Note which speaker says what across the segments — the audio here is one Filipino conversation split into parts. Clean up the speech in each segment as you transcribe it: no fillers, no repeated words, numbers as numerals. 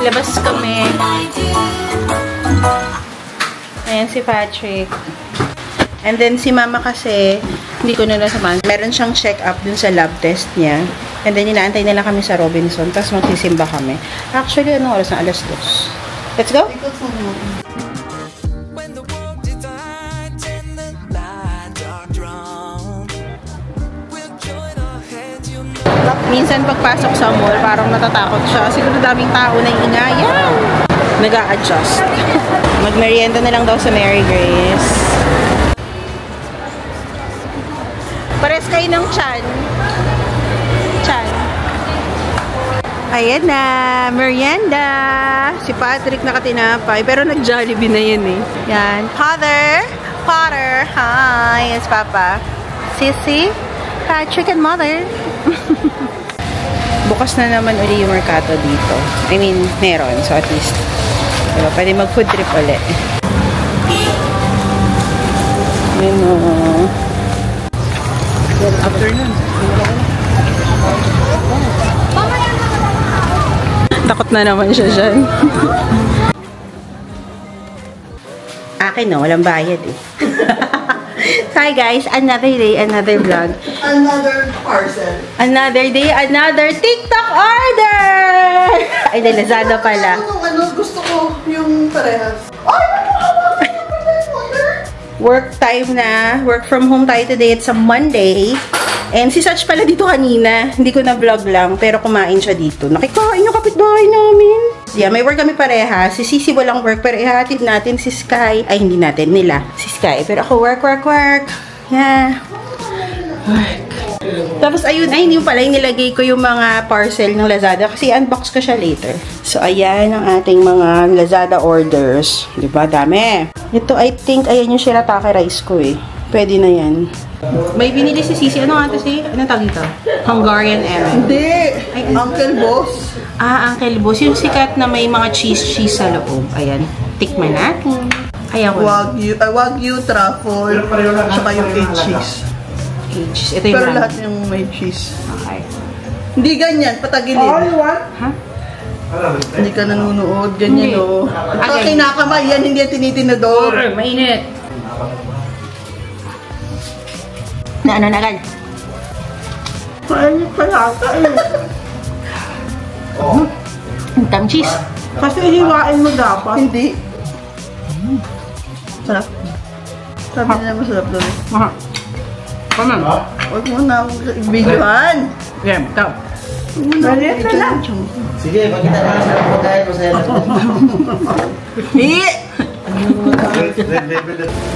Speaker 1: Naglabas kami. Ayan si Patrick. And then si Mama kasi, hindi ko na nasamahan. Meron siyang check-up dun sa lab test niya. And then inaantay nila kami sa Robinson. Tapos magsisimba kami. Actually, anong oras na? Alas 2. Let's go? Minsan pagpasok sa mall, parang natatakot siya. Siguro daming tao na ingayan. Nag-a-adjust. Magmerienda na lang daw sa Mary Grace. Pares kayo ng Chan. Chan. Ayan na. Merienda. Si Patrick nakatinapay. Pero nag-Jollibee na yun eh. Yan. Father. Father. Hi. Yes, Papa. Sissy. Patrick and Mother. Bukas na naman uli yung Mercato dito. I mean, meron. So, at least, diba, pwede mag-food trip ulit. Yun o. After nun. Takot na naman siya dyan. Akin no, walang bayad eh. Hi guys, another day, another vlog.
Speaker 2: Another parcel.
Speaker 1: Another day, another TikTok order! Ay, na Lazada pala.
Speaker 2: Gusto ko yung parehas.
Speaker 1: Work time na. Work from home tayo today. It's a Monday. And si Sach pala dito kanina. Hindi ko na vlog lang, pero kumain siya dito. Nakikain yung kapitbahay namin. Yeah, may work kami pareha. Si Sisi walang work, pero ihatid natin si Sky. Ay, hindi natin. Nila. Si Sky. Pero ako, work. Yeah. Work. Tapos, ayun. Ay, hindi pala. Nilagay ko yung mga parcel ng Lazada kasi unbox ko siya later. So, ayan ang ating mga Lazada orders. Diba? Dami. Ito, I think, ayan yung shirataki rice ko eh. Pwede na yan. May binili si Sisi. Ano nga ito si? Anong tawag ito? Hungarian Aaron.
Speaker 2: Hindi. Ay, Uncle Boss.
Speaker 1: Ah, Uncle Boss. Yung sikat na may mga cheese sa loob. Ayan. Tikman natin. Ayan ko.
Speaker 2: Wagyu, truffle, saka yung cheese.
Speaker 1: Ito yung
Speaker 2: pero lahat yung may cheese.
Speaker 1: Okay.
Speaker 2: Hindi ganyan, patagilid.
Speaker 1: Ha?
Speaker 2: Hindi ka nanonood, ganyan o. Pag
Speaker 1: Okay.
Speaker 2: kinakamay, yan hindi yan tinitinador.
Speaker 1: Mainit. Na ano na agad?
Speaker 2: Mainit pa yata eh.
Speaker 1: Tam cheese.
Speaker 2: Kasi hiwain mo dapat. Hindi. Sarap. Sabi nila masarap doon.
Speaker 1: Aha. Paman.
Speaker 2: Huwag mo na videohan.
Speaker 1: Yeah, ito.
Speaker 2: Mainit na lang.
Speaker 3: Sige, pakita ka sa pagkain mo sa'yo.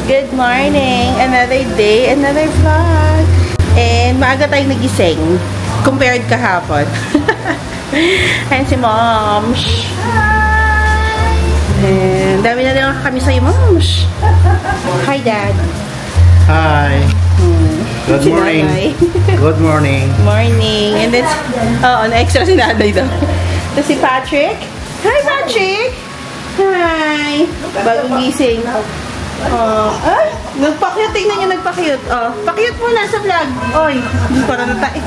Speaker 1: Good morning! Another day, another vlog. And maaga tayong nagising compared kahapon. Ayan si Moms. Hi! And dami na lang kami sa'yo, Moms. Hi, Dad.
Speaker 3: Hi. Good morning. Good morning.
Speaker 1: Morning. And then, na-extra si Naday daw. Ito si Patrick. Hi, Patrick! Hi! Bagong gising. Ay! Nagpa-cute. Tingnan niyo, nagpa-cute. Pa-cute muna sa vlog. Oy, hindi pa na tayo.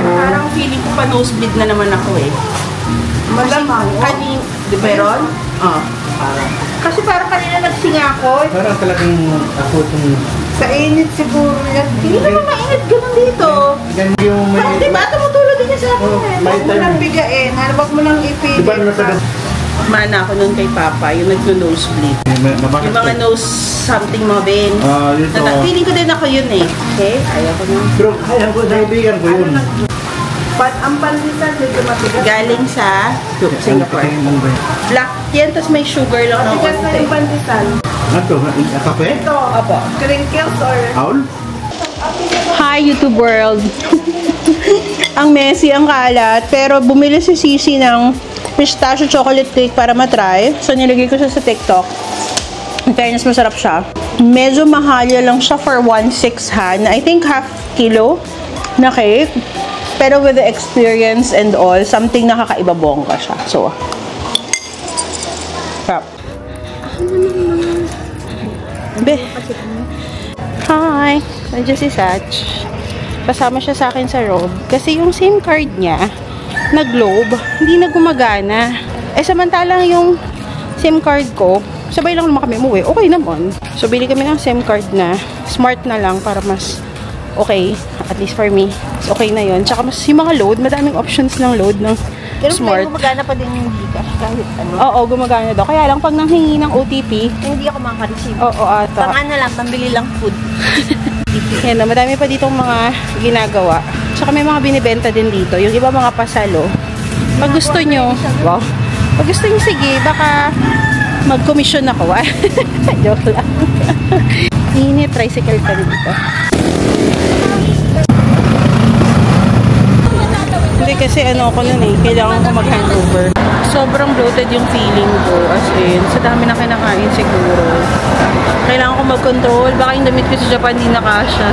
Speaker 1: Parang feeling ko pa nosebleed na naman ako eh.
Speaker 2: Malamang.
Speaker 1: Di ba yun? Kasi parang kanina nagsinga ako.
Speaker 3: Parang talagang ako itong...
Speaker 2: Sa init siguro yan.
Speaker 1: Hindi naman mainit ganun dito.
Speaker 3: Ganun yung may...
Speaker 1: Parang diba? Tumutulog din niya sa akin eh.
Speaker 2: Huwag mo nang bigain. Huwag mo nang ipilit.
Speaker 3: Diba nasa...
Speaker 1: Mana ako nun kay Papa, yung nagno-nosebleed. Yung mga nose something mo, Ben.
Speaker 3: Dito.
Speaker 1: Feeling ko din ako yun eh. Okay? Ayaw ko nun.
Speaker 3: Pero kaya ko, naibigan ko yun.
Speaker 2: Ang panlitan dito matigas.
Speaker 1: Galing sa Singapore. Black yan, tapos may sugar lang ng
Speaker 2: Matigas na yung panlitan.
Speaker 3: Ito, kape?
Speaker 2: Ito.
Speaker 1: Opo.
Speaker 2: Crinkles or...
Speaker 3: Aul?
Speaker 1: Hi, YouTube world. Ang messy, ang kalat. Pero bumili si Sisi ng pistachio chocolate cake para matry. So, nilagay ko siya sa TikTok. In fairness, masarap siya. Medyo mahalya lang siya for 1.6 han. I think half kilo na cake. Pero with the experience and all, something nakakaiba bongga siya. So, sarap. Be. Hi! Nandiyan si Sach. Kasama siya sa akin sa robe. Kasi yung SIM card niya, na Globe, hindi na gumagana. Eh, samantalang yung SIM card ko, sabay lang naman kami umuwi. Okay naman. So, bili kami ng SIM card na smart na lang para mas okay. At least for me. It's okay na yun. Tsaka mas yung mga load, madaming options ng load ng smart.
Speaker 2: Pero gumagana pa din yung Gcash kahit ano.
Speaker 1: Oo, gumagana daw. Kaya lang pag nanghingi ng OTP,
Speaker 2: Hindi ako makaka-receive.
Speaker 1: oo, ata.
Speaker 2: Pang ano lang, pambili lang food.
Speaker 1: Yan na, madami pa ditong mga ginagawa. Tsaka may mga binibenta din dito. Yung iba mga pasalo. Pag gusto nyo, wow. Pag gusto nyo, sige, baka mag-commission ako. Joke lang. Init, tricycle ka dito. Hindi kasi ano ako nun eh, kailangan ko mag-handover. Sobrang bloated yung feeling ko, as in, sa dami na kinakain siguro. Kailangan ko mag-control, baka yung damit ko sa Japan hindi nakasya.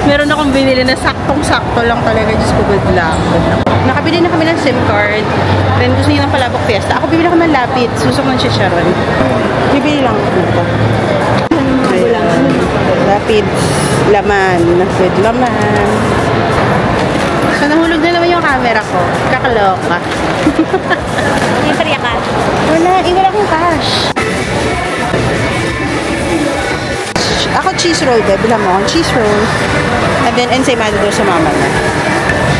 Speaker 1: Meron akong binili na saktong-sakto lang talaga, just ko good luck. Nakabili na kami ng SIM card, then gusto niya ng Palabok Fiesta. Ako bibili ako ng lapit, susok ng chicharon. Bibili lang ako dito. Lapid, laman, with laman. So, nahulog na naman yung camera ko. Kakaloka.
Speaker 2: May pariya ka?
Speaker 1: Wala, wala akong cash. Ako cheese roll, babe. Bilang mo, cheese roll. And then, ensaymado daw sa mama na.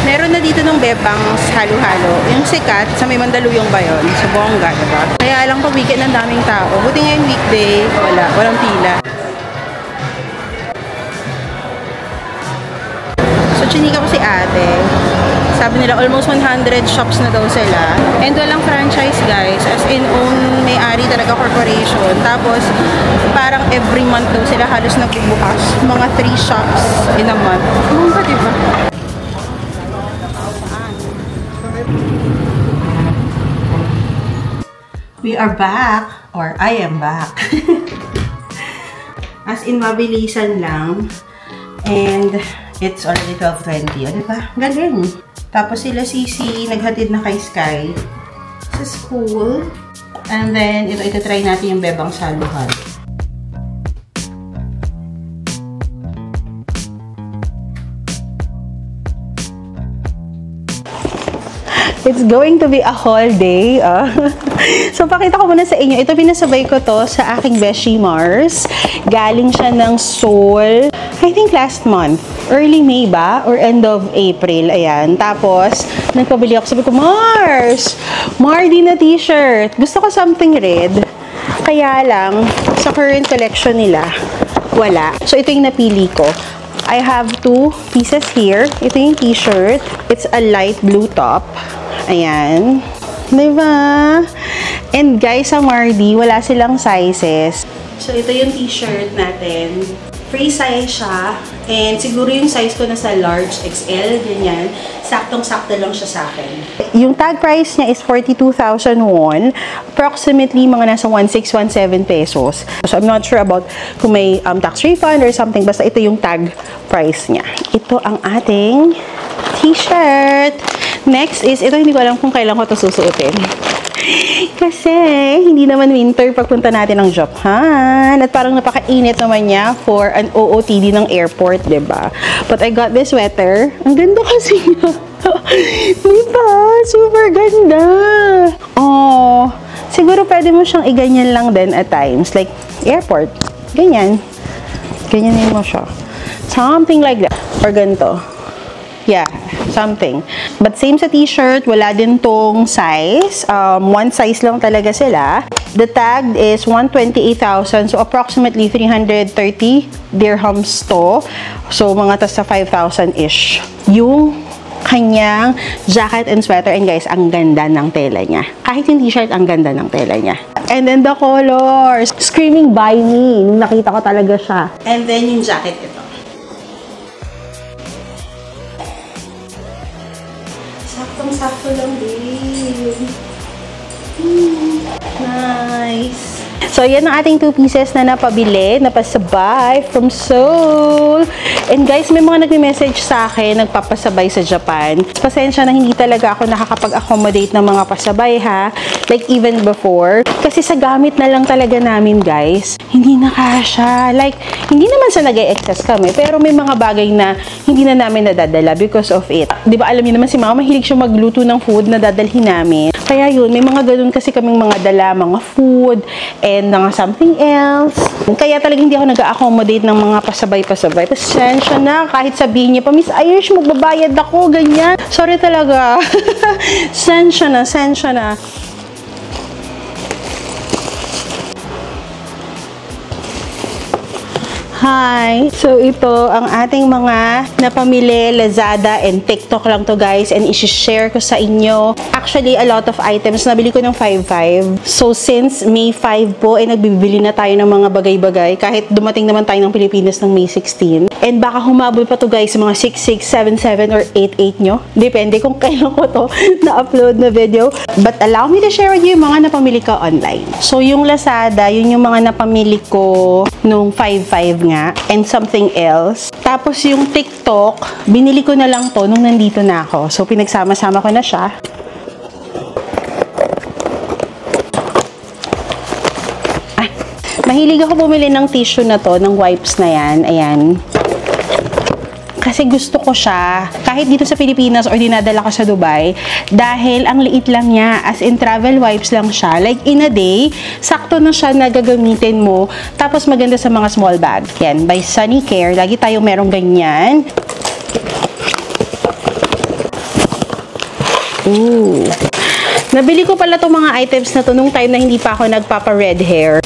Speaker 1: Meron na dito ng bebang halo-halo. Yung sikat, sa may Mandaluyong ba yun? Sa Bongga, diba? Kaya lang pag weekend ng daming tao. Buti nga yung weekday, walang pila. So, chinika ko si ate. Sabi nila, almost 100 shops na daw sila. And walang franchise, guys. As in, may-ari talaga corporation. Tapos, parang every month daw sila halos nagbubukas. Mga 3 shops in a month. Ano ba, diba? We are back. Or, I am back. As in, mabilisan lang. And, it's already 12:20. O, diba? Galing. Tapos sila Sisi, naghatid na kay Sky sa school. And then, ito try natin yung bebang saluhan. It's going to be a whole day. So, pakita ko muna sa inyo. Ito, pinasabay ko to sa aking Beshi Mars. Galing siya ng Seoul. I think last month. Early May ba? Or end of April. Ayan. Tapos, nagpabili ako. Sabi ko, Mars! Mardi na t-shirt. Gusto ko something red. Kaya lang, sa current collection nila, wala. So, ito yung napili ko. I have 2 pieces here. Ito yung t-shirt. It's a light blue top. Ayan. Diba? And guys, sa Mardi, wala silang sizes. So, ito yung t-shirt natin. Free size siya. And siguro yung size ko nasa large XL, ganyan. Saktong-sakto lang siya sa akin. Yung tag price niya is 42,000 won. Approximately, mga nasa 1,617 pesos. So, I'm not sure about kung may tax refund or something. Basta ito yung tag price niya. Ito ang ating t-shirt. Next is, ito hindi ko alam kung kailan ko ito susuotin. Kasi, hindi naman winter pagpunta natin ng Japan. At parang napakainit naman niya for an OOTD ng airport, diba? But I got this sweater. Ang ganda kasi niya. Diba? Super ganda. Oh, siguro pwede mo siyang iganyan lang din at times. Like, airport. Ganyan. Ganyanin mo siya. Something like that. Or ganito. Yeah, something. But same sa t-shirt, wala din tong size. One size lang talaga sila. The tag is 128,000. So, approximately 330 dirhams to. So, mga tas sa 5,000-ish. Yung kanyang jacket and sweater. And guys, ang ganda ng tela niya. Kahit yung t-shirt, ang ganda ng tela niya. And then the colors. Screaming by me. Nung nakita ko talaga siya. And then yung jacket ito. Saktong-sakto lang din. Nice. So, yan ang ating 2 pieces na napabili, napasabay from Seoul. And guys, may mga nagme-message sa akin, nagpapasabay sa Japan. Pasensya na hindi talaga ako nakakapag-accommodate ng mga pasabay ha. Like even before. Kasi sa gamit na lang talaga namin guys, hindi na kasha. Like, hindi naman sa nag-e-excess kami, pero may mga bagay na hindi na namin nadadala because of it. Di ba alam niyo naman si mama, mahilig siya magluto ng food na dadalhin namin. Kaya yun, may mga ganun kasi kaming mga dala, mga food, and mga something else. Kaya talaga hindi ako nag-accommodate ng mga pasabay-pasabay. Pasensya na, kahit sabihin niya pa, Miss Irish, magbabayad ako, ganyan. Sorry talaga. Sensya na, sensya na. Hi! So, ito ang ating mga napamili, Lazada and TikTok lang to guys, and isi-share ko sa inyo. Actually, a lot of items. Nabili ko ng 5.5. So, since May 5 po, nagbibili na tayo ng mga bagay-bagay. Kahit dumating naman tayo ng Pilipinas ng May 16. And baka humabol pa to guys, mga 6.6, 7.7, or 8.8 nyo. Depende kung kailan ko to na-upload na video. But allow me to share with you yung mga napamili ko online. So, yung Lazada, yun yung mga napamili ko nung 5.5 nga, and something else. Tapos yung TikTok, binili ko na lang to nung nandito na ako. So, pinagsama-sama ko na siya. Ay, mahilig ako bumili ng tissue na to, ng wipes na yan. Ayan. Kasi gusto ko siya, kahit dito sa Pilipinas or dinadala ko sa Dubai, dahil ang liit lang niya, as in travel wipes lang siya. Like in a day, sakto na siya na gagamitin mo, tapos maganda sa mga small bag. Yan, by Sunny Care, lagi tayong merong ganyan. Ooh. Nabili ko pala itong mga items na to nung time na hindi pa ako nagpapa-red hair.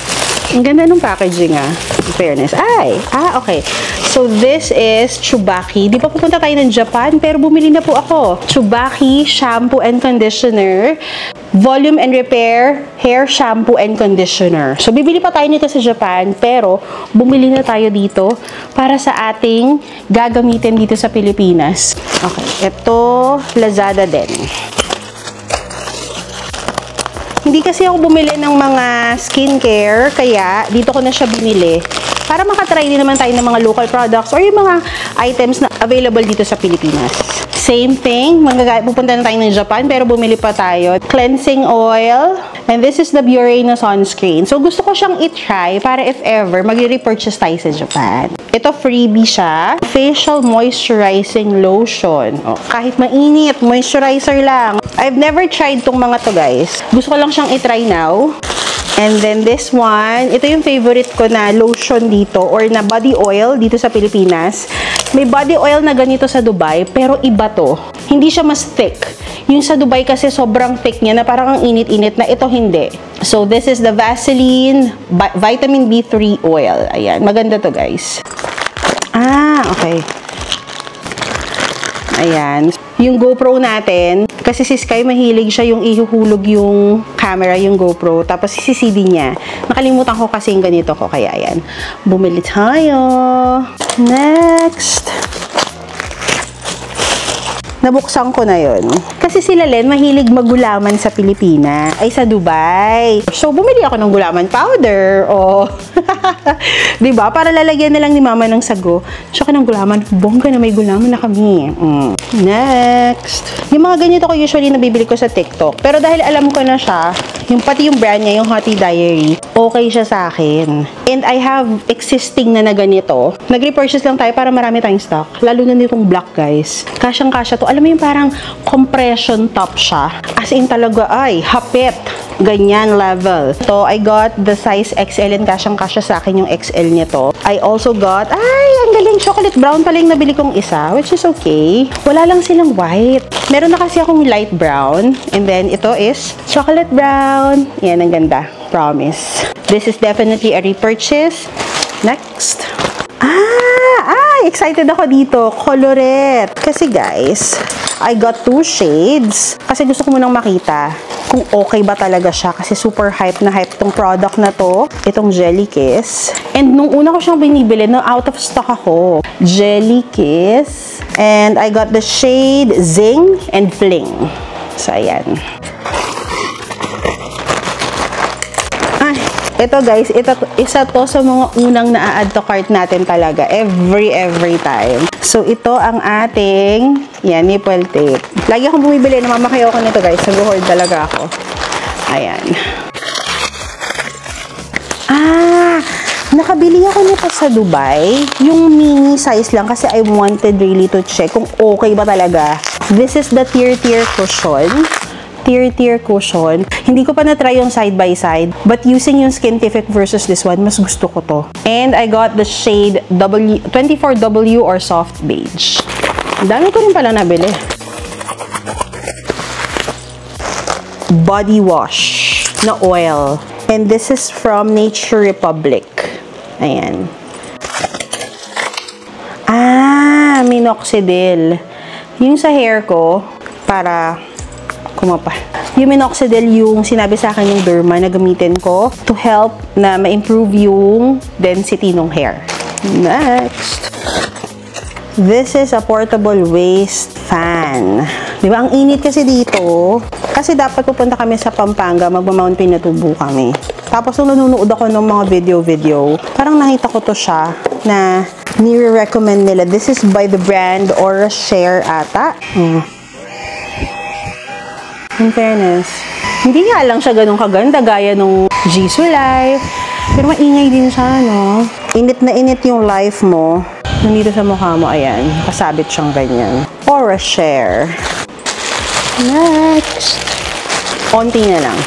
Speaker 1: Ang ganda ng packaging in fairness. Okay. So, this is Tsubaki. Di pa pupunta tayo ng Japan, pero bumili na po ako. Tsubaki Shampoo and Conditioner. Volume and Repair Hair Shampoo and Conditioner. So, bibili pa tayo nito sa Japan, pero bumili na tayo dito para sa ating gagamitin dito sa Pilipinas. Okay. Ito, Lazada din. Hindi kasi ako bumili ng mga skincare, kaya dito ko na siya binili. Para makatry din naman tayo ng mga local products or yung mga items na available dito sa Pilipinas. Same thing, pupunta na tayo ng Japan, pero bumili pa tayo. Cleansing oil, and this is the Burena sunscreen. So, gusto ko siyang i-try para if ever, mag-repurchase tayo sa Japan. Ito, freebie siya. Facial moisturizing lotion. Oh, kahit mainit, moisturizer lang. I've never tried tong mga to, guys. Gusto ko lang siyang i-try now. And then this one, ito yung favorite ko na lotion dito or na body oil dito sa Pilipinas. May body oil na ganito sa Dubai, pero iba to. Hindi siya mas thick. Yung sa Dubai kasi sobrang thick niya na parang ang init-init, na ito hindi. So this is the Vaseline Vitamin B3 oil. Ayan, maganda to guys. Okay. Ayan. Yung GoPro natin, kasi si Sky mahilig siya yung ihuhulog yung camera, yung GoPro, tapos CCD niya. Nakalimutan ko kasi yung ganito ko, kaya ayan. Bumili tayo. Next. Nabuksan ko na yun. Kasi sila Len, mahilig magulaman sa Pilipinas. Ay, sa Dubai. So, bumili ako ng gulaman powder. Oh. Diba? Para lalagyan na lang ni mama ng sago. Tsaka ng gulaman. Bongga na may gulaman na kami. Next. Yung mga ganito ko usually nabibili ko sa TikTok. Pero dahil alam ko na siya, pati yung brand niya, yung Hottie Diary, okay siya sa akin. And I have existing na ganito. Nag-repurchase lang tayo para marami tayong stock. Lalo na nitong black, guys. Kasyang-kasya to. Alam mo yung parang compression top siya. As in talaga, ay, hapit. Ganyan level. So, I got the size XL and kasyang-kasya sa akin yung XL nito. I also got, ang galing, chocolate brown pala yung nabili kong isa, which is okay. Wala lang silang white. Meron na kasi akong light brown. And then, ito is chocolate brown. Yan, ang ganda. Promise. This is definitely a repurchase. Next. Excited ako dito. Colorette. Kasi guys, I got 2 shades. Kasi gusto ko munang makita kung okay ba talaga siya. Kasi super hype na hype tong product na to. Itong Jelly Kiss. And nung una ko siyang binibili, na out of stock ako. Jelly Kiss. And I got the shade Zing and Fling. So, ayan. Ito guys, isa to sa mga unang na-add to cart natin talaga. Every time. So, ito ang ating, yan, nipple tape. Lagi akong bumibili. Namamakayaw ko nito guys. Nag-hoard talaga ako. Ayan. Nakabili ako nito sa Dubai. Yung mini size lang kasi I wanted really to check kung okay ba talaga. This is the Tear cushion. Tear cushion. Hindi ko pa na-try yung side by side. But using yung Skintific versus this one, mas gusto ko to. And I got the shade 24W or soft beige. Ang dami ko rin pala nabili. Body wash na oil. And this is from Nature Republic. Ayan. Minoxidil. Yung sa hair ko, para kumapa. Yung minoxidil yung sinabi sa akin yung derma na gamitin ko to help na ma-improve yung density ng hair. Next. This is a portable waist fan. Diba? Ang init kasi dito. Kasi dapat pupunta kami sa Pampanga, magma-Mount Pinatubo kami. Tapos nung nanonood ako ng mga video, parang nakita ko to siya na nire-recommend nila. This is by the brand Aura Share ata. In fairness, hindi nga lang siya ganun kaganda gaya nung Jisoo Life. Pero maingay din siya, no? Init na init yung life mo. Nandito sa mukha mo, ayan. Kasabit siyang ganyan. Aura Share. Next. Konti na lang.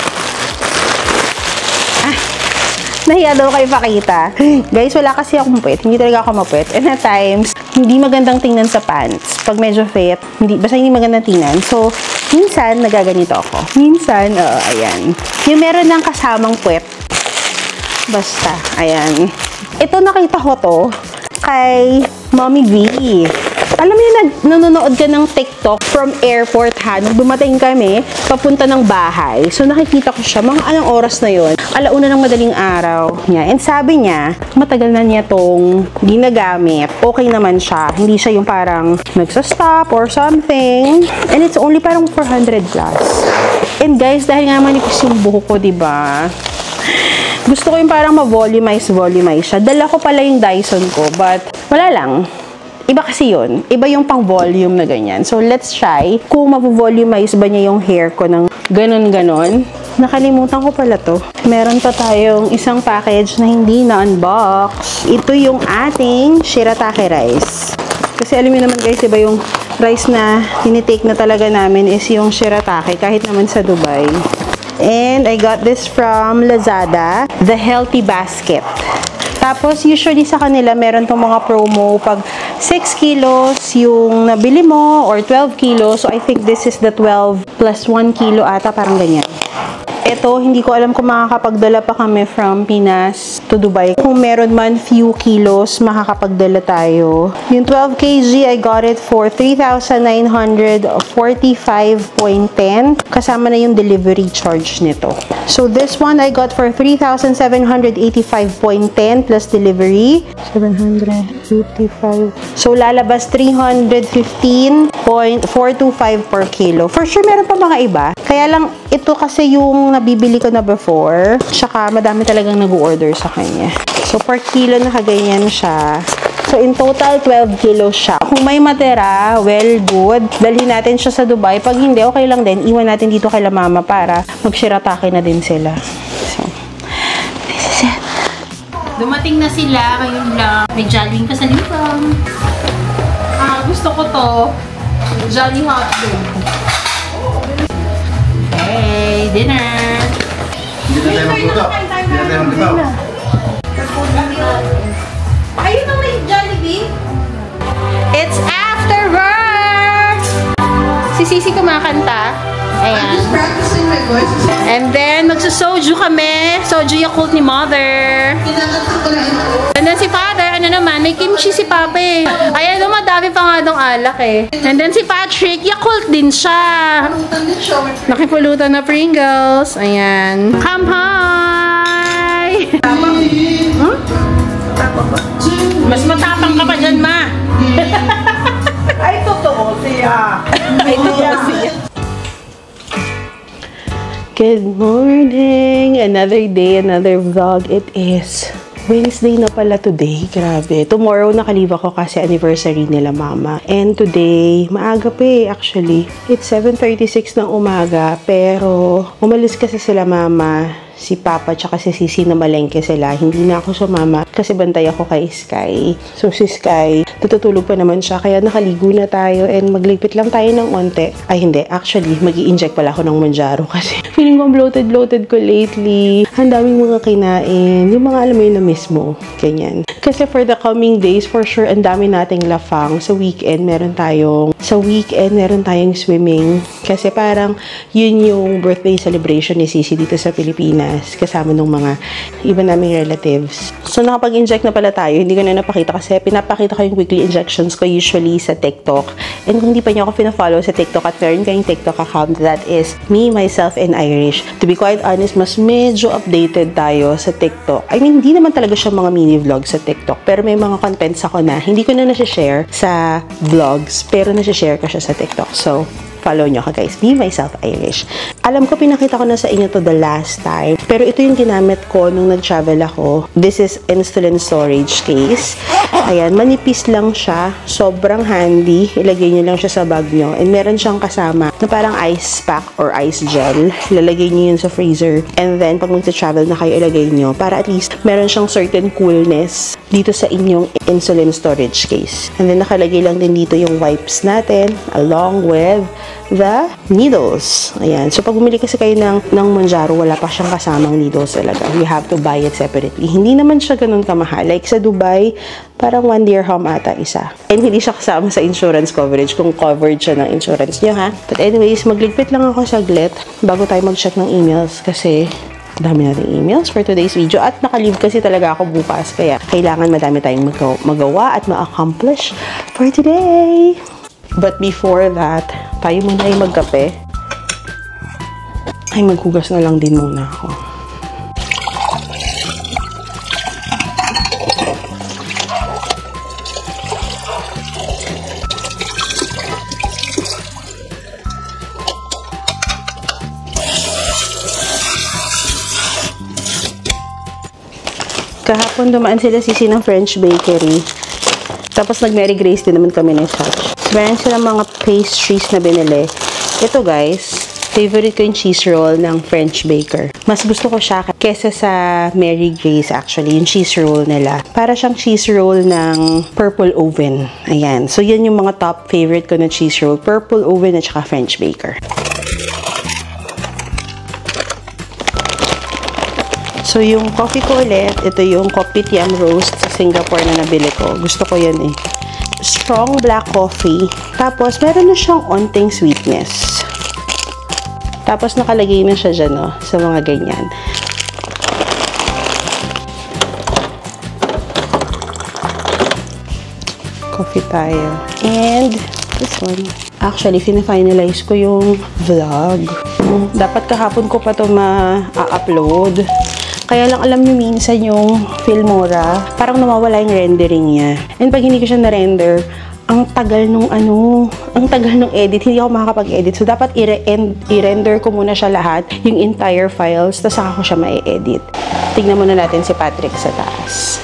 Speaker 1: Nahiya daw kayo pakita. Guys, wala kasi akong puwet. Hindi talaga ako mapuwet. And at times, hindi magandang tingnan sa pants. Pag medyo fit, basta hindi magandang tingnan. So, minsan, nagaganito ako. Minsan, ayan. Yung meron ng kasamang puwet. Basta, ayan. Ito, nakita ko to kay Mommy V. Alam mo yun, nanonood ka ng TikTok from airport ha. Nung dumating kami, papunta ng bahay. So, nakikita ko siya. Mga anong oras na yun? 1:00 ng madaling araw. Yeah. And sabi niya, matagal na niya tong ginagamit. Okay naman siya. Hindi siya yung parang nagsastop or something. And it's only parang 400 plus. And guys, dahil nga manipis yung buhok ko, diba? Gusto ko yung parang ma-volumize siya. Dala ko pala yung Dyson ko, but wala lang. Iba kasi yun. Iba yung pang-volume na ganyan. So, let's try kung ma-volumize ba niya yung hair ko ng ganon-ganon. Nakalimutan ko pala to. Meron pa tayong isang package na hindi na-unbox. Ito yung ating shirataki rice. Kasi alam niyo naman guys, iba yung rice na tinitake na talaga namin is yung shirataki kahit naman sa Dubai. And I got this from Lazada, the Healthy Basket. Tapos, usually sa kanila, meron tong mga promo pag 6 kilos yung nabili mo or 12 kilos. So, I think this is the 12 plus 1 kilo ata, parang ganyan. Ito, hindi ko alam kung makakapagdala pa kami from Pinas to Dubai. Kung meron man few kilos, makakapagdala tayo. Yung 12 kg, I got it for 3,945.10. Kasama na yung delivery charge nito. So, this one I got for 3,785.10 plus delivery. 755. So, lalabas 315.425 per kilo. For sure, meron pa mga iba. Kaya lang, ito kasi yung nabibili ko na before. Tsaka, madami talagang nag-order sa kanya. So, per kilo nakaganyan siya. So, in total, 12 kilos siya. Kung may matira, well, good. Dalhin natin siya sa Dubai. Pag hindi, okay lang din. Iwan natin dito kay la mama para mag-shirataki na din sila. So, this is it.
Speaker 2: Dumating na sila. Ngayon lang. May Jollibee pa sa libang. Gusto ko to. Jolly hotdog. Hey, dinner!
Speaker 3: Hindi na tayo magluto. Hindi na tayo magluto.
Speaker 1: Ayun ang may Jollibee. It's after work! Si Sisi kumakanta. Ayan.
Speaker 2: Practicing my voice.
Speaker 1: And then, magsusoju kami. Soju Yakult ni Mother. And then si Father, ano naman, may kimchi si Papa eh. Ayan, madami pa nga dong alak eh. And then si Patrick, Yakult din siya. Nakipulutan na Pringles. Ayan. Kampai! Tapang. Huh? Tapang ba? Mas matapang ka pa dyan, ma. Ay, totoo siya. Ay, totoo siya. Good morning! Another day, another vlog. It is Wednesday na pala today. Grabe. Tomorrow nakalive ako kasi anniversary nila mama. And today, maaga pa actually. It's 7:36 ng umaga. Pero umalis kasi sila mama, si Papa tsaka si Sisi na malengke sila. Hindi na ako sumama kasi bantay ako kay Sky. So si Sky, tututulog pa naman siya. Kaya nakaligo na tayo and magligpit lang tayo ng onte. Ay hindi, actually mag-i-inject pala ako ng Mounjaro kasi feeling ko bloated ko lately. Ang daming mga kinain. Yung mga alam mo yun na mismo. Ganyan. Kasi for the coming days, for sure, ang dami nating lafang. Sa weekend, meron tayong swimming. Kasi parang yun yung birthday celebration ni Sisi dito sa Pilipinas. Kasama ng mga iba naming relatives. So, nakapag-inject na pala tayo. Hindi ko na napakita kasi pinapakita ko yung weekly injections ko usually sa TikTok. And kung hindi pa niyo ako pina-follow sa TikTok at meron kayong TikTok account, that is me, myself, and Irish. To be quite honest, mas medyo updated tayo sa TikTok. I mean, hindi naman talaga siya mga mini vlogs sa TikTok. Pero may mga contents ako na hindi ko na nasi-share sa vlogs. Pero nasi-share ko siya sa TikTok. So, follow nyo ka guys. Me, myself, Irish. Alam ko, pinakita ko na sa inyo to the last time. Pero ito yung ginamit ko nung nag-travel ako. This is insulin storage case. Ayan, manipis lang siya. Sobrang handy. Ilagay nyo lang siya sa bag nyo. And meron siyang kasama na parang ice pack or ice gel. Ilalagay nyo yun sa freezer. And then, pag mag-travel na kayo, ilagay nyo. Para at least, meron siyang certain coolness dito sa inyong insulin storage case. And then, nakalagay lang din dito yung wipes natin along with the needles. Ayan. So, pag bumili kasi kayo ng Mounjaro, wala pa siyang kasamang needles talaga. You have to buy it separately. Hindi naman siya ganun kamahal. Like sa Dubai, parang 1 dirham ata isa. And hindi siya kasama sa insurance coverage kung covered siya ng insurance nyo, ha? But anyways, magligpit lang ako saglit bago tayo mag-check ng emails kasi dami nating emails for today's video. At nakalive kasi talaga ako bukas. Kaya kailangan madami tayong magawa at ma-accomplish for today. But before that, tayo muna ay magkape. Ay, maghugas na lang din muna ako. Kahapon dumaan sila Sisi ng French Bakery. Tapos nag-Mary Grace din naman kami ng church. Meron silang mga pastries na binili. Ito guys, favorite ko yung cheese roll ng French Baker. Mas gusto ko siya kesa sa Mary Grace actually, yung cheese roll nila. Para siyang cheese roll ng Purple Oven. Ayan. So, yan yung mga top favorite ko na cheese roll. Purple Oven at saka French Baker. So, yung coffee ko ulit, ito yung Kopitiam Roast sa Singapore na nabili ko. Gusto ko yan eh. Strong black coffee. Tapos, meron na siyang onting sweetness. Tapos, nakalagay na siya dyan, no? Sa mga ganyan. Coffee tayo. And, this one. Actually, fina-finalize ko yung vlog. Dapat kahapon ko pa to ma-upload. Kaya lang alam niyo minsan yung Filmora, parang nawawala yung rendering niya. And pag hindi ko siya na-render, ang tagal nung edit, hindi ako makakapag-edit. So, dapat i-render ko muna siya lahat, yung entire files, tapos saka ko siya ma-edit. Tignan muna natin si Patrick sa taas.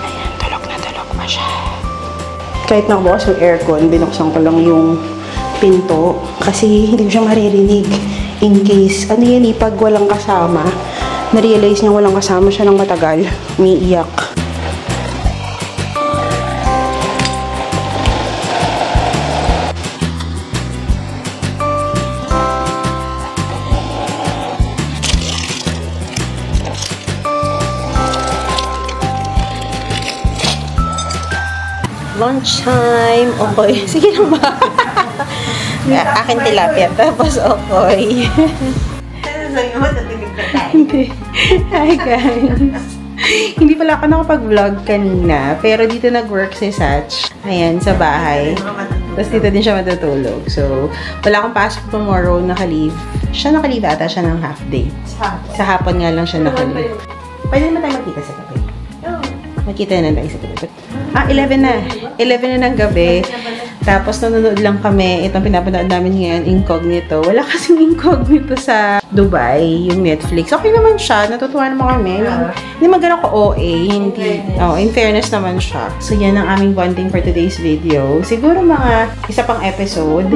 Speaker 1: Ayan, tulog pa siya. Kahit nakabukas yung aircon, binuksan ko lang yung pinto kasi hindi ko siya maririnig in case, ano yan pag walang kasama, na-realize niya walang kasama siya ng matagal, umiiyak. Lunchtime. Okay. Sige na ba? Akin tilapia. Tapos okay. Hindi. Hi guys. Hindi pala ako nakapag-vlog kanina. Pero dito nag-work si Satch. Ayan, sa bahay. Tapos dito din siya matutulog. So, wala akong pasok tomorrow. Naka-leave. Siya naka-leave ata siya ng half day. Sa hapon nga lang siya naka-leave. Pwede naman tayo magkita sa gabi. Makita na tayo sa gabi. 11 na. 11 na ng gabi. Tapos nanonood lang kami. Itong pinapanood namin ngayon, Incognito. Wala kasing Incognito sa Dubai, yung Netflix. Okay naman siya. Natutuwa naman kami. Hindi magano'n ko OA. Hindi. In fairness naman siya. So, yan ang aming bonding for today's video. Siguro mga isa pang episode.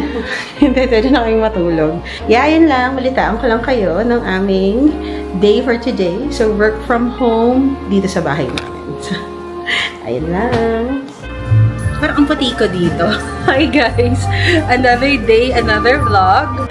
Speaker 1: Hindi, pwede na kaming matulog. Yan lang. Balitaan ko lang kayo ng aming day for today. So, work from home dito sa bahay namin. So, ayun lang. Parang ang puti ko dito. Hi guys! Another day, another vlog.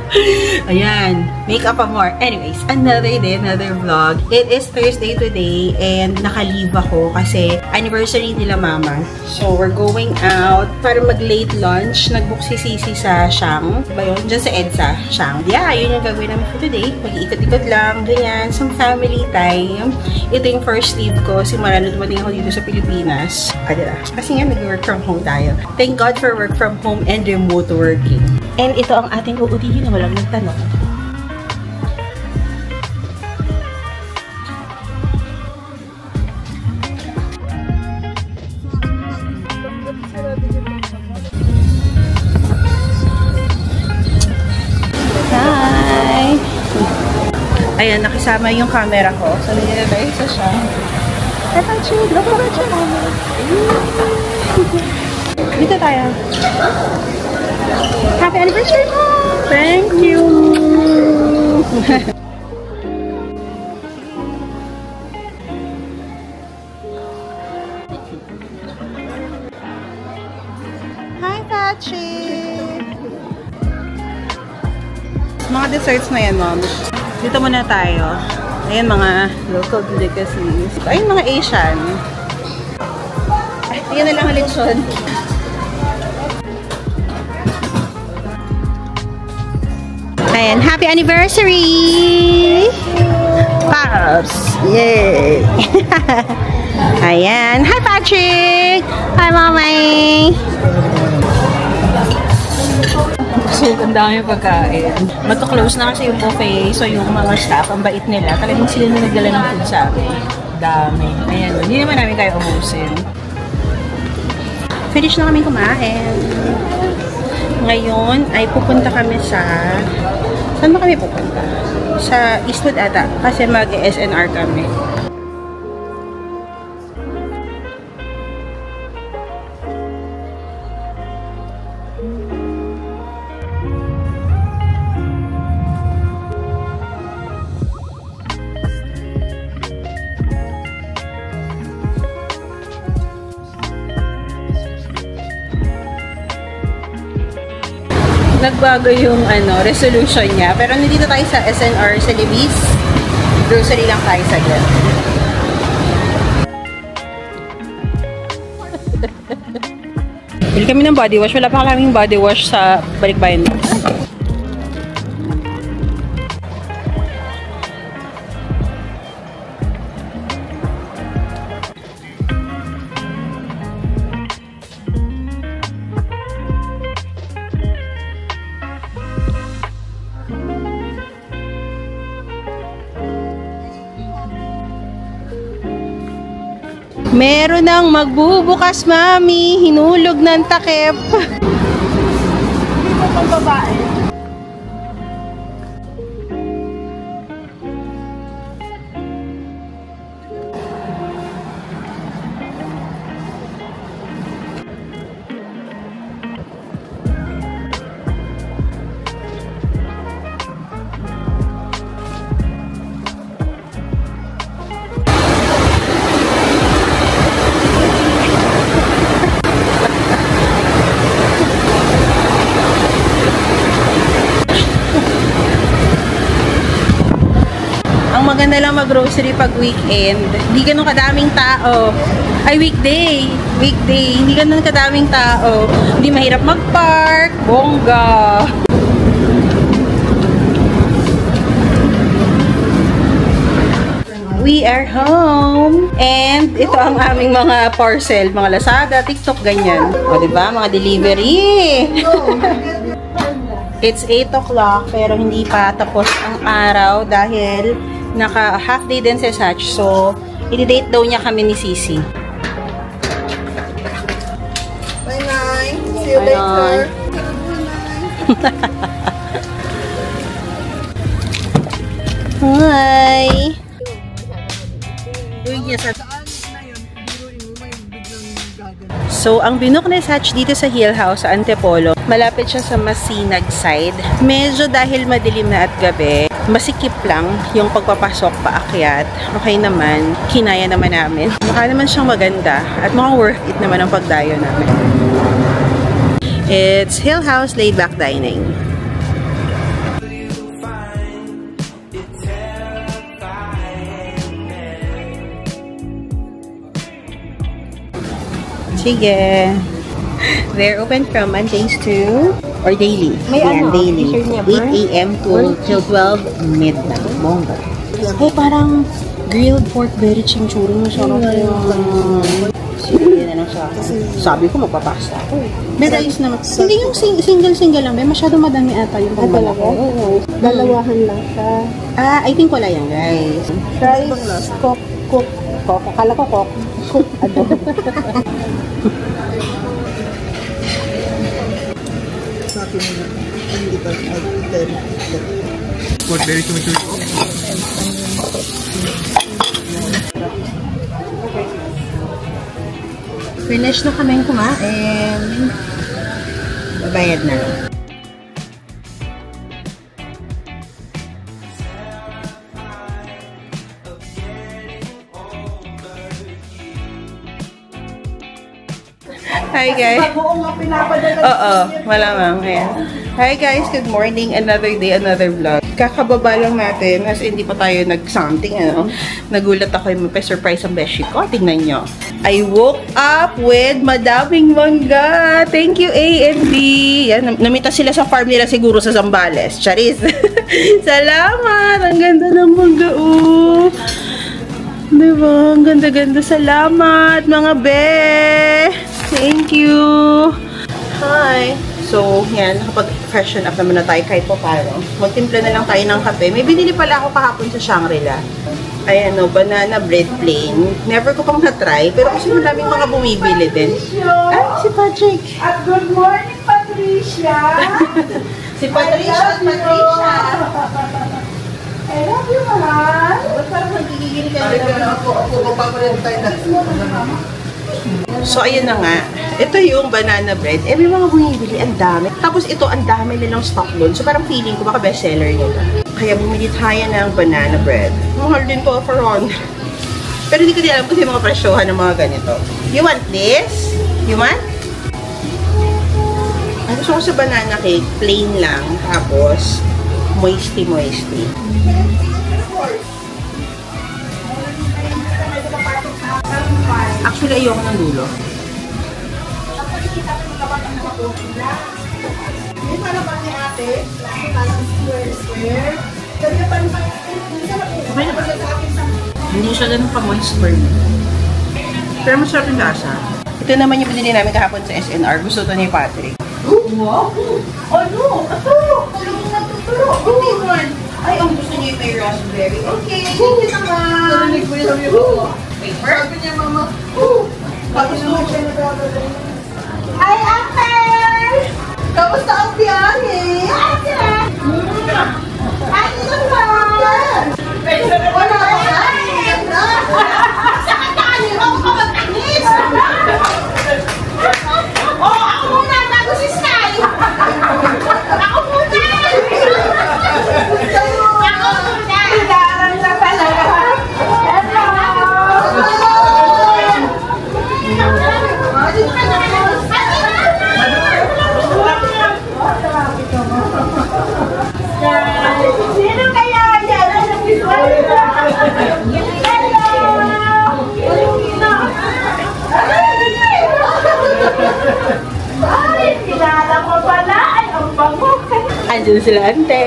Speaker 1: Ayan. Make up more. Anyways, another day, another vlog. It is Thursday today and naka-leave ako kasi anniversary nila mama. So, we're going out para mag-late lunch. Nag-book si Sisi sa Shang. Ba yun? Diyan sa EDSA, Shang. Yeah, yun yung gagawin namin for today. Mag-iikot-ikot lang. Ganyan. Some family time. Ito yung first leave ko. Simula na dumating ako dito sa Pilipinas. Kasi nga, nag-work from home tayo. Thank God for work from home and remote working. And ito ang ating uulihin na walang nagtanong. Hi! Ayan, nakisama yung camera ko. So, nililabay sa siya. Dito tayo. Happy anniversary mo! Thank you! Hi, Patrick! Mga desserts na yan, Mom. Dito muna tayo. Ayan, mga local delicacies. Ayun, mga Asian. Ay, yan na lang ang lechon. Ayan, happy anniversary! Pops! Yay! Ayan. Hi, Patrick! Hi, Mommy! So, ang dami pagkain. Mato-close na kasi yung buffet. So, yung mga staff, ang bait nila. Talagang sila na nagdala ng food sa amin. Dami. Ayan. Hindi naman namin kayo umusin. Finish na kami kumain. Ngayon ay pupunta kami sa... Saan ba kami pupunta? Sa Eastwood ata. Kasi mag-SNR kami. Nagbago yung resolution niya. Pero nandito tayo sa SNR sa Libis. Grocery lang tayo sa dyan. Bili kami ng body wash. Wala pa kaming body wash sa Balikbayan Box. Meron nang magbubukas, Mami. Hinulog ng takip. Hindi mo pang babae. Maganda lang mag-grocery pag weekend. Hindi ganun kadaming tao. Ay, weekday. Weekday. Hindi ganun kadaming tao. Hindi mahirap mag-park. Bongga. We are home. And ito ang aming mga parcel. Mga Lazada, TikTok, ganyan. O, diba? Mga delivery. It's 8 o'clock pero hindi pa tapos ang araw dahil naka half day din si Satch. So, i-date daw niya kami ni Sisi. See you later. Hi! So, ang Binook na Hatch dito sa Hill House sa Antipolo, malapit siya sa Masinag side. Medyo dahil madilim na at gabi, masikip lang yung pagpapasok paakyat. Okay naman, kinaya naman namin. Mukha naman siyang maganda at mukhang worth it naman ang pagdayo namin. It's Hill House Laid Back Dining. Sige. They're open from Mondays to or daily.
Speaker 2: May
Speaker 1: yan,
Speaker 2: ano?
Speaker 1: daily.
Speaker 2: Is your
Speaker 1: 8 a.m. till 12 midnight. Bongga. Hey, parang grilled pork belly chimichurri mo siya. Sige, yan na lang siya. Sabi ko, magpapasta ako. May rice naman. Hindi yung single-single lang. May masyado madami ata yung pagmalaki.
Speaker 2: Oo. Dalawahan lang siya.
Speaker 1: I think wala yan, guys.
Speaker 2: Rice, cook. Akala ko cook. Adobo.
Speaker 3: Pork belly chimichurri.
Speaker 1: Finish na kaming kumain. Babayad na. Hi guys. Oo, malamang. Ayan. Hi guys, good morning. Another day, another vlog. Kakababa lang natin. As hindi pa tayo nag-something, ano. Nagulat ako yung surprise ang beshi ko. Tingnan nyo. I woke up with madaming mangga. Thank you, A and B. Yan, namita sila sa farm nila siguro sa Zambales. Charis. Salamat! Ang ganda ng mangga, oh. Diba? Ang ganda-ganda. Salamat, mga be! Thank you! Hi! So, yan. Nakapag-freshen up naman na tayo kahit po paano. Magtimpla na lang tayo ng kape. May binili pala ako kahapon sa Shangri-La. Ayan, no, banana bread plain. Never ko pang na-try, pero kasi maraming mga bumibili din. Ay, si Patrick!
Speaker 2: At good morning, Patricia!
Speaker 1: Si Patricia at Patricia!
Speaker 2: I love you, mahal!
Speaker 1: Ba't parang magigigil ka na
Speaker 3: Ako magpapalit tayo na.
Speaker 1: So, ayun na nga. Ito yung banana bread. Eh, may mga bumibili. Ang dami. Tapos ito, ang dami nilang stock doon. So, parang feeling ko baka bestseller nila. Kaya bumili tayo ng banana bread. Mahal din ko for on. Pero hindi ko din alam kung yung mga presyohan ng mga ganito. You want this? You want? Ang gusto ko sa banana cake, plain lang. Tapos, moisty. Actually, ayoko ng dulo. Hindi siya ganun pa-moist for me. Pero masarap yung lasa. Ito naman yung binili namin kahapon sa SNR. Gusto ito ni Patrick. Wow! Ano? Ito! Hindi man. Ay, ang gusto niya yung may raspberry. Okay, thank you naman. Narinig mo yung sabi ko. Sabi niya, mama. Tapos mo siya nagagawa.
Speaker 2: Hi, Uncle!
Speaker 1: Kamusta ang biyahe?
Speaker 2: Hi, sir! Hi, naman!
Speaker 1: Wala ka na?
Speaker 2: Saan tayo? Ako ka magtanis! Oo, ako muna bago si Sky! Ako muna! Ako muna! Hilaran na talaga! Sino kaya yan? Ay, kilala ko pala. Ay, ang bango.
Speaker 1: Andiyan sila, ante.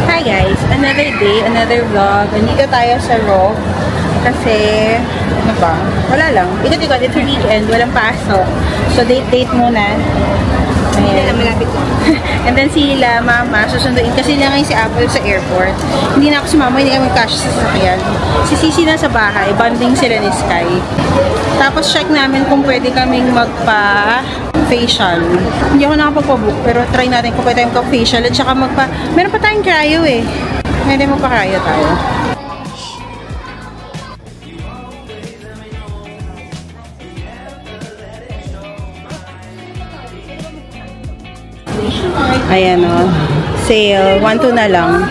Speaker 1: Hi guys, another day, another vlog. Nandito tayo sa Raw kasi Ano ba? Wala lang. Ikot-ikot. It's a weekend. Walang pasok. So, date muna. Ayan. Malapit ko. And then sila, mama, susunduin. Kasi lang ngayon si Apple sa airport. Hindi na ako sumama. Hindi kami cash sa sasakyan. Si Sisi na sa bahay. Bonding sila ni Sky. Tapos check namin kung pwede kaming magpa-facial. Hindi ako nakapagpabook. Pero try natin kung pwede tayong magpa-facial. At saka meron pa tayong cryo eh. Pwede magpa-cryo tayo. Ayan o. Sale. 1-2 na lang.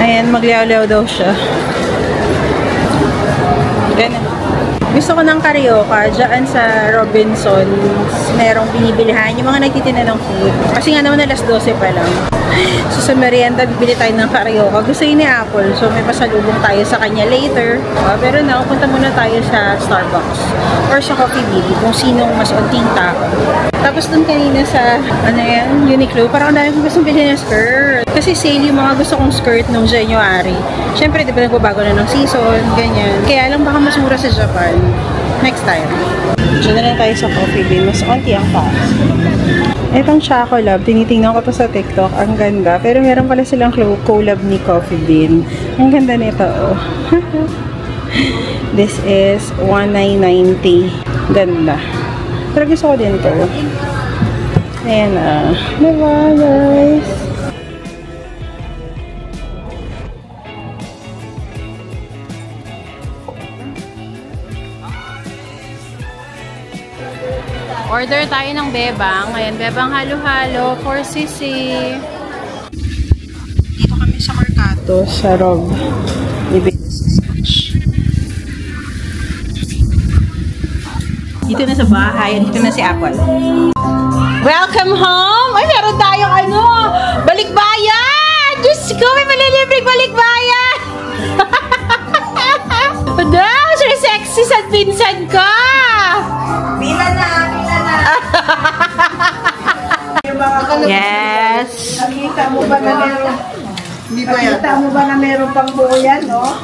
Speaker 1: Ayan, magliaw-liaw daw siya. Ganun. Gusto ko ng Carioca. Diyan sa Robinsons, merong binibilihan. Yung mga nagtitinda ng food. Kasi nga naman alas 12 pa lang. So sa merienda, bibili tayo ng Carioca. Gusto yun ni Apple. So may pasalubong tayo sa kanya later. Pero now, punta muna tayo sa Starbucks. Or sa Coffee Bean. Kung sinong mas unting tao. Tapos dun kanina sa, Uniqlo. Parang dahil kong gustong bilhin ng skirt. Kasi sale yung mga gusto kong skirt nung January. Siyempre, di ba nagbabago na ng season, ganyan. Kaya lang baka mas mura sa Japan. Next time. Diyan na lang tayo sa Coffee Bean. Mas onti ang fast. Itong Chocolab, tinitingnan ko to sa TikTok. Ang ganda. Pero meron pala silang collab ni Coffee Bean. Ang ganda nito, oh. This is 1990. Ganda. Pero gusto ko din to. Ayan na. Diba, guys? Order tayo ng bebang. Ayan, bebang halo-halo for Sisi. Dito kami sa Mercato, sa Rob. Dito na sa bahay. Dito na si Apple. Welcome home! Ay, meron tayong balikbayan! Diyos ko, may malilibreng balikbayan! Daw, sexy sa pinsan ko!
Speaker 2: Pila na!
Speaker 1: Yes!
Speaker 4: Nakita mo ba na meron? Nakita mo ba na meron pang buo yan, no?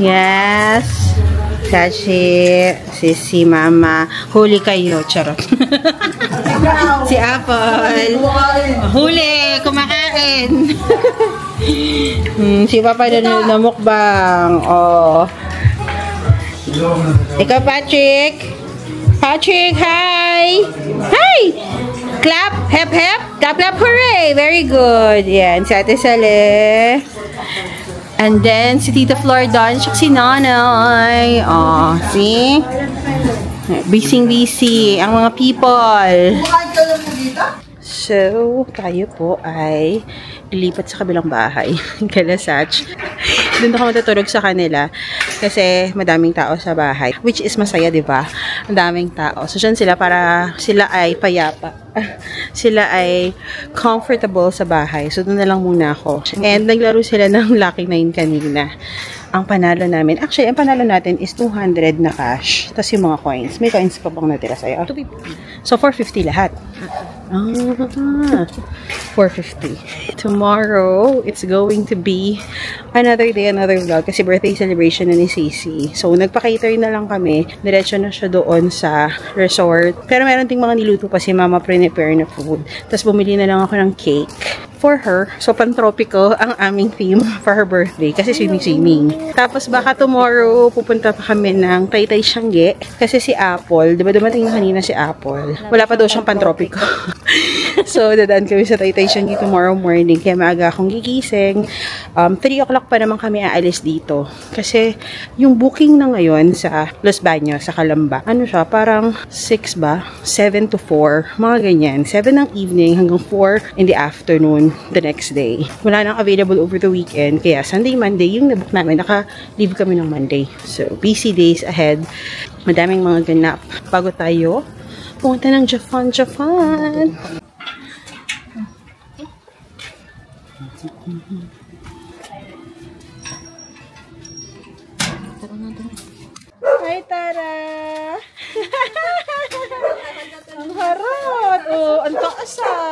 Speaker 1: Yes! Kasi, si Mama, huli kayo, charot. Si Apple, huli, kumakain. Si Papa na mukbang. Oh. Ikaw, Patrick. Patrick, hi! Hi! Clap, hep, hep. Clap, clap, hooray! Very good. Yan, si Ate Sale. And then, si Tita Flor doon, siya si Nanay. Oh, see? Busy ang mga people. So, tayo po ay lilipat sa kabilang bahay. Kalasach. Doon ako matutulog sa kanila. Kasi madaming tao sa bahay. Which is masaya, di ba? Ang daming tao. So, dyan sila para sila ay payapa. Sila ay comfortable sa bahay. So, doon na lang muna ako. And naglaro sila ng Lucky 9 kanina. Ang panalo namin, actually, ang panalo natin is 200 na cash. Tapos yung mga coins. May coins pa bang natira sa'yo? 250. So, 450 lahat. 450. Tomorrow, it's going to be another day, another vlog. Kasi birthday celebration na ni Sisi. So, nagpa-cater na lang kami. Diretso na siya doon sa resort. Pero meron ting mga niluto pa si Mama prepare na food. Tapos, bumili na lang ako ng cake for her. So, pan-tropical ang aming theme for her birthday. Kasi swimming. Tapos, baka tomorrow, pupunta pa kami ng Taytay Siangge. Kasi si Apple, diba dumating na kanina si Apple? Wala pa daw siyang pan-tropical. So, dadaan kami sa Taytay Siangge tomorrow morning. Kaya maaga akong gigising. 3 o'clock pa naman kami aalis dito. Kasi, yung booking na ngayon sa Los Baños, sa Calamba, ano siya, parang 6 ba? 7 to 4. Mga ganyan. 7 ng evening hanggang 4 in the afternoon the next day. Wala nang available over the weekend. Kaya Sunday, Monday, yung nabook namin, naka-leave kami ng Monday. So, busy days ahead. Madaming mga ganap. Bago tayo, pumunta ng Japan. Hi, Tara! Ang harot! Oh, ang taas ah!